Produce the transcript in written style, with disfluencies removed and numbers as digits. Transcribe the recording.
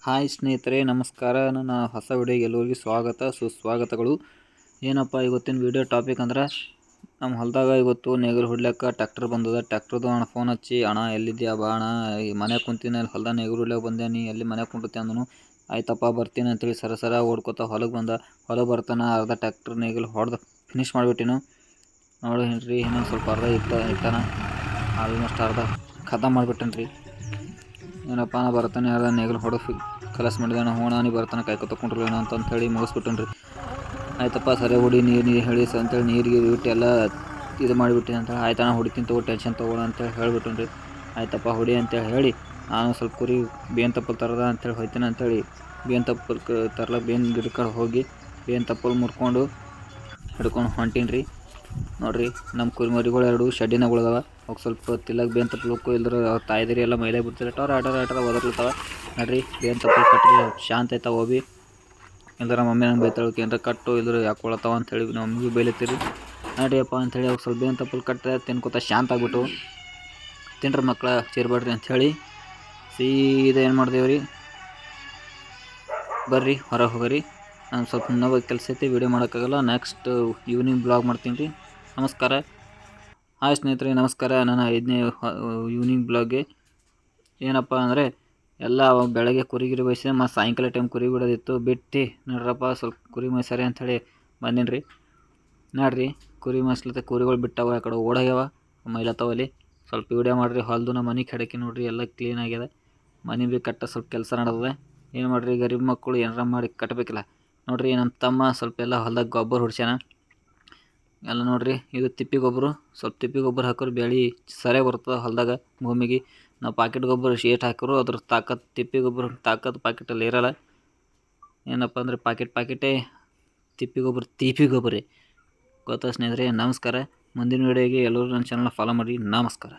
Hi ಸ್ನೇಹಿತರೆ, ನಮಸ್ಕಾರ. ನನ್ನ ಹೊಸ ವಿಡಿಯೋಗೆ ಎಲ್ಲರಿಗೂ ಸ್ವಾಗತ ಸುಸ್ವಾಗತಗಳು. ಏನಪ್ಪ ಇವತ್ತಿನ ವಿಡಿಯೋ ಟಾಪಿಕ್ ಅಂದ್ರೆ, ನಮ್ಮ ಹೊಲದಾಗ ಇವತ್ತು ನೇಗಿಲು ಹೊಡ್ಲಿಕ್ಕೆ ಟ್ಯಾಕ್ಟರ್ ಬಂದದ. ಟ್ಯಾಕ್ಟರ್ದು ಅಣ್ಣ ಫೋನ್ ಹಚ್ಚಿ, ಅಣ್ಣ ಎಲ್ಲಿದ್ಯಾ ಬಾ ಅಣ್ಣ, ಈ ಮನೆ ಕುಂತೀನಿ, ಅಲ್ಲಿ ಹೊಲ್ದಾಗ ನೇಗಿಲು ಹೊಡ್ಲಿಕ್ಕೆ ಬಂದೆ, ನೀ ಎಲ್ಲಿ ಮನೆ ಕುಂಟತಿ ಅಂದನು. ಆಯ್ತಪ್ಪ ಬರ್ತೀನಿ ಅಂತೇಳಿ ಸರ ಓಡ್ಕೋತ ಹೊಲಕ್ಕೆ ಬಂದ. ಹೊಲಗೆ ಬರ್ತಾನೆ ಅರ್ಧ ಟ್ಯಾಕ್ಟರ್ ನೇಗಿಲು ಹೊಡೆದು ಫಿನಿಶ್ ಮಾಡಿಬಿಟ್ಟಿನು. ನೋಡಿ ಹೇಳ್ರಿ, ಇನ್ನೊಂದು ಸ್ವಲ್ಪ ಅರ್ಧ ಇತ್ತಾನ, ಆಲ್ಮೋಸ್ಟ್ ಅರ್ಧ ಖತಮ್ ಮಾಡಿಬಿಟ್ಟೇನೆ ರೀ. ಏನಪ್ಪ ನಾ ಬರ್ತಾನೆ ಅರ್ಧ ನೇಗಿಲು ಹೊಡೆದು ಕಲಸ್ ಮಾಡಿದಾನ. ನೀ ಬರ್ತಾನೆ ಕಾಯ್ಕೊ ತಗೊಂಡ್ರಿ ಏನೋ ಅಂತ ಹೇಳಿ ಮುಗಿಸ್ಬಿಟ್ಟೇನ್ರಿ. ಆಯ್ತಪ್ಪ ಸರಿ ಹೊಡಿ, ನೀರು ಹೇಳಿ ಅಂತೇಳಿ ನೀರಿಗೆ ಬಿಟ್ಟು ಎಲ್ಲ ಇದು ಮಾಡಿಬಿಟ್ಟಿನಿ ಅಂತೇಳಿ, ಆಯ್ತಣ್ಣ ಹೊಡಿತೀನಿ ತಗೋ, ಟೆನ್ಷನ್ ತೊಗೊಳ ಅಂತೇಳಿ ಹೇಳ್ಬಿಟ್ಟೇನ್ರಿ. ಆಯ್ತಪ್ಪ ಹೊಡಿ ಅಂತೇಳಿ ಹೇಳಿ, ನಾನು ಸ್ವಲ್ಪ ಕುರಿ ಬೇನ್ ತಪ್ಪಲು ತರದ ಅಂತೇಳಿ ಹೋಯ್ತೀನಿ ಅಂತೇಳಿ ಬೇನ್ ತಪ್ಪಲ್ ತರ್ಲಕ್ಕೆ ಬೇನ್ ಗಿಡಕ್ಕೆ ಹೋಗಿ ಬೇನ್ ತಪ್ಪಲು ಮುರ್ಕೊಂಡು ಹಿಡ್ಕೊಂಡು ಹೊಂಟೀನಿ ರೀ. ನೋಡಿರಿ, ನಮ್ಮ ಕುರಿ ಮರಿಗಳು ಎರಡು ಶೆಡ್ಡಿನಾಗ ಉಳ್ದವ. ಅವಾಗ ಸ್ವಲ್ಪ ತಿಲ್ಲಕ್ಕೆ ಬೇನ್ ತಪ್ಪಲಕ್ಕೂ ಇಲ್ದ್ರೆ ತಾಯ್ದಿರಿ ಎಲ್ಲ ಮೈಲಾಗ ಬಿಡ್ತಾರೆ, ಆಟ ಒದರ್ಲತ್ತಾವ. ನೋಡ್ರಿ, ಬೇನ್ ತಪ್ಪಲು ಕಟ್ರಿ ಶಾಂತ ಆಯ್ತಾವ ಹೋಗಿ. ಇಲ್ದ್ರೆ ನಮ್ಮ ಮಮ್ಮಿ ನಂಗೆ ಬೈತಾಳಕ್ಕೆ ಏನಾರ ಕಟ್ಟು, ಇಲ್ದ್ರೆ ಯಾಕೊಳತ್ತಾವ ಅಂತೇಳಿ ನಮ್ಮ ಮಮ್ಮಿಗೆ ಬೈಲತ್ತೀರಿ. ನಡಿಯಪ್ಪ ಅಂಥೇಳಿ ಅವಾಗ ಸ್ವಲ್ಪ ಬೇನ್ ತಪ್ಪಲು ಕಟ್ಟರೆ ತಿನ್ಕೋತ ಶಾಂತ ಆಗ್ಬಿಟ್ಟು, ತಿನ್ರಿ ಮಕ್ಕಳ ಚೇರ್ಬೇಡ್ರಿ ಅಂಥೇಳಿ ಸೀದಾ ಏನು ಮಾಡ್ದೇವ್ರಿ, ಬರ್ರಿ ಹೊರಗೆ ಹೋಗ್ರಿ, ನಾನು ಸ್ವಲ್ಪ ಇನ್ನೊಬ್ಬ ಕೆಲಸ ಐತಿ, ವೀಡಿಯೋ ಮಾಡೋಕ್ಕಾಗಲ್ಲ, ನೆಕ್ಸ್ಟ್ ಈವ್ನಿಂಗ್ ಬ್ಲಾಗ್ ಮಾಡ್ತೀನಿ ರೀ. ನಮಸ್ಕಾರ. ಹಾಯ್ ಸ್ನೇಹಿತರೆ, ನಮಸ್ಕಾರ. ನನ್ನ 5ನೇ ಈವ್ನಿಂಗ್ ಬ್ಲಾಗ್ಗೆ ಏನಪ್ಪ ಅಂದರೆ, ಎಲ್ಲ ಬೆಳಗ್ಗೆ ಕುರಿಗಿರಿ ಬಯಸಿದೆ, ಮತ್ತು ಸಾಯಂಕಾಲ ಟೈಮ್ ಕುರಿ ಬಿಡೋದಿತ್ತು, ಬಿಟ್ಟು ನೋಡ್ರಪ್ಪ ಸ್ವಲ್ಪ ಕುರಿ ಮೈಸಾರಿ ಅಂಥೇಳಿ ಬಂದೀನಿ ರೀ. ನೋಡ್ರಿ, ಕುರಿ ಮೈಸ್ಲತ್ತ ಕುರಿಗಳು ಬಿಟ್ಟವ, ಆ ಕಡೆ ಓಡಾಗ್ಯಾವ ಮೈಲತ್ತವಲ್ಲಿ. ಸ್ವಲ್ಪ ವೀಡಿಯೋ ಮಾಡಿರಿ. ಹೊಲ್ದು ನಮ್ಮ ಮನೆ ಕಡೆಗೆ ನೋಡಿರಿ, ಎಲ್ಲ ಕ್ಲೀನ್ ಆಗ್ಯದ. ಮನೆ ಭೀ ಕಟ್ಟ ಸ್ವಲ್ಪ ಕೆಲಸ ನಡೆದದೆ. ಏನು ಮಾಡಿರಿ, ಗರೀಬ್ ಮಕ್ಕಳು ಏನಾರ ಮಾಡಿ ಕಟ್ಟಬೇಕಿಲ್ಲ. ನೋಡಿರಿ, ನಮ್ಮ ತಮ್ಮ ಸ್ವಲ್ಪ ಎಲ್ಲ ಹೊಲ್ದಾಗ ಗೊಬ್ಬರ ಹೊಡ್ಸ್ಯಾನ. ಎಲ್ಲ ನೋಡಿರಿ, ಇದು ತಿಪ್ಪಿ ಗೊಬ್ಬರ. ಸ್ವಲ್ಪ ತಿಪ್ಪಿ ಗೊಬ್ಬರ ಹಾಕೋರು ಬೆಳೆ ಸರಿಯಾಗಿ ಬರ್ತದೆ ಹೊಲದಾಗ ಭೂಮಿಗೆ. ನಾವು ಪಾಕೆಟ್ ಗೊಬ್ಬರ ಶೇಟ್ ಹಾಕೋರು ಅದ್ರ ತಾಕತ್ತು, ತಿಪ್ಪಿ ಗೊಬ್ಬರ ತಾಕತ್ತು ಪಾಕೆಟಲ್ಲಿ ಇರೋಲ್ಲ. ಏನಪ್ಪ ಅಂದರೆ ಪಾಕೆಟೇ ತಿಪ್ಪಿ ಗೊಬ್ಬರ ಗೊತ್ತಾ ಸ್ನೇಹಿತರೆ. ನಮಸ್ಕಾರ. ಮುಂದಿನ ವೀಡಿಯೋಗೆ ಎಲ್ಲರೂ ನನ್ನ ಚಾನಲ್ನ ಫಾಲೋ ಮಾಡಿ. ನಮಸ್ಕಾರ.